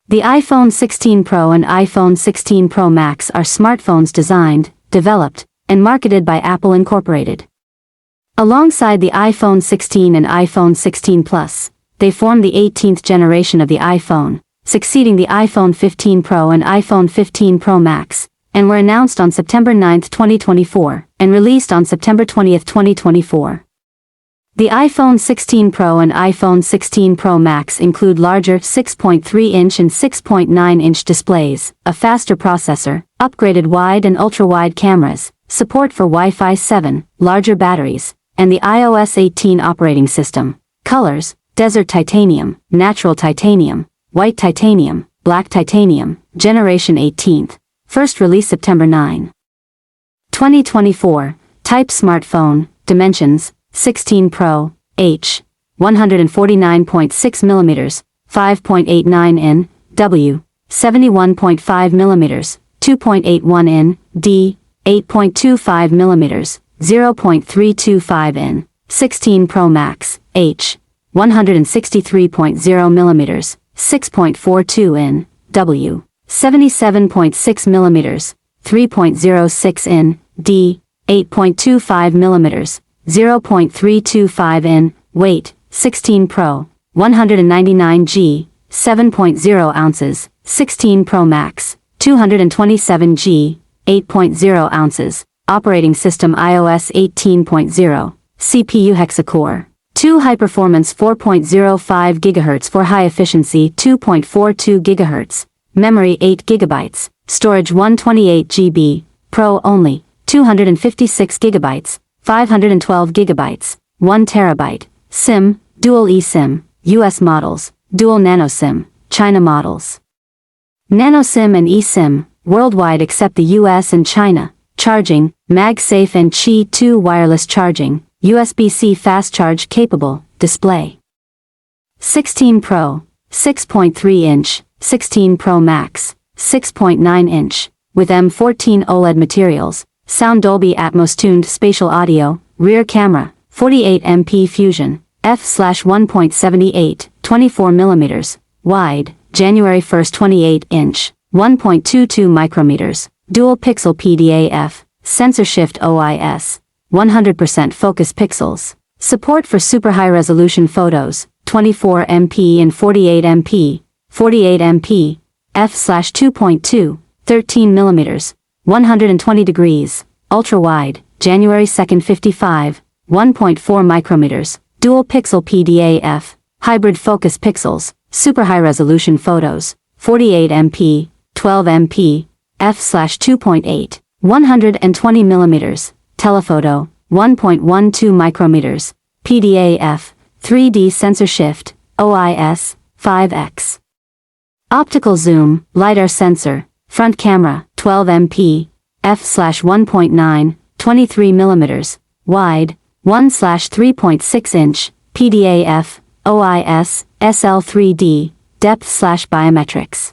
The iPhone 16 Pro and iPhone 16 Pro Max are smartphones designed, developed, and marketed by Apple Incorporated. Alongside the iPhone 16 and iPhone 16 Plus, they form the 18th generation of the iPhone, succeeding the iPhone 15 Pro and iPhone 15 Pro Max, and were announced on September 9, 2024, and released on September 20, 2024. The iPhone 16 Pro and iPhone 16 Pro Max include larger 6.3-inch and 6.9-inch displays, a faster processor, upgraded wide and ultra-wide cameras, support for Wi-Fi 7, larger batteries, and the iOS 18 operating system. Colors: Desert Titanium, Natural Titanium, White Titanium, Black Titanium, Generation 18th. First release September 9. 2024. Type Smartphone. Dimensions: 16 Pro, H, 149.6mm, 5.89 in, W, 71.5mm, 2.81 in, D, 8.25mm, 0.325 in, 16 Pro Max, H, 163.0mm, 6.42 in, W, 77.6mm, 3.06 in, D, 8.25mm, 0.325 in, weight, 16 Pro, 199 g, 7.0 ounces, 16 Pro Max, 227 g, 8.0 ounces, operating system iOS 18.0, CPU hexacore, 2 high-performance 4.05 GHz for high-efficiency 2.42 GHz, memory 8 GB, storage 128 GB, Pro only, 256 GB, 512 GB, 1 TB, SIM, dual eSIM, US models, dual nano SIM, China models. Nano SIM and eSIM, worldwide except the US and China, charging, MagSafe and Qi 2 wireless charging, USB-C fast charge capable, display. 16 Pro, 6.3-inch, 16 Pro Max, 6.9-inch, with M14 OLED materials, sound Dolby Atmos tuned spatial audio, rear camera, 48MP Fusion, f/1.78, 24mm, wide, January 1, 28-inch, 1.22 micrometers, dual pixel PDAF, sensor shift OIS, 100% focus pixels, support for super high resolution photos, 24MP and 48MP, 48MP, f/2.2, 13mm, 120 degrees, ultra-wide, January 2, 55, 1.4 micrometers, dual pixel PDAF, hybrid focus pixels, super high-resolution photos, 48MP, 12MP, f/2.8, 120 millimeters, telephoto, 1.12 micrometers, PDAF, 3D sensor shift, OIS, 5x. Optical zoom, LiDAR sensor, front camera, 12MP, f/1.9, 23 millimeters, wide, 1/3.6 inch, PDAF, OIS, SL3D, depth/biometrics.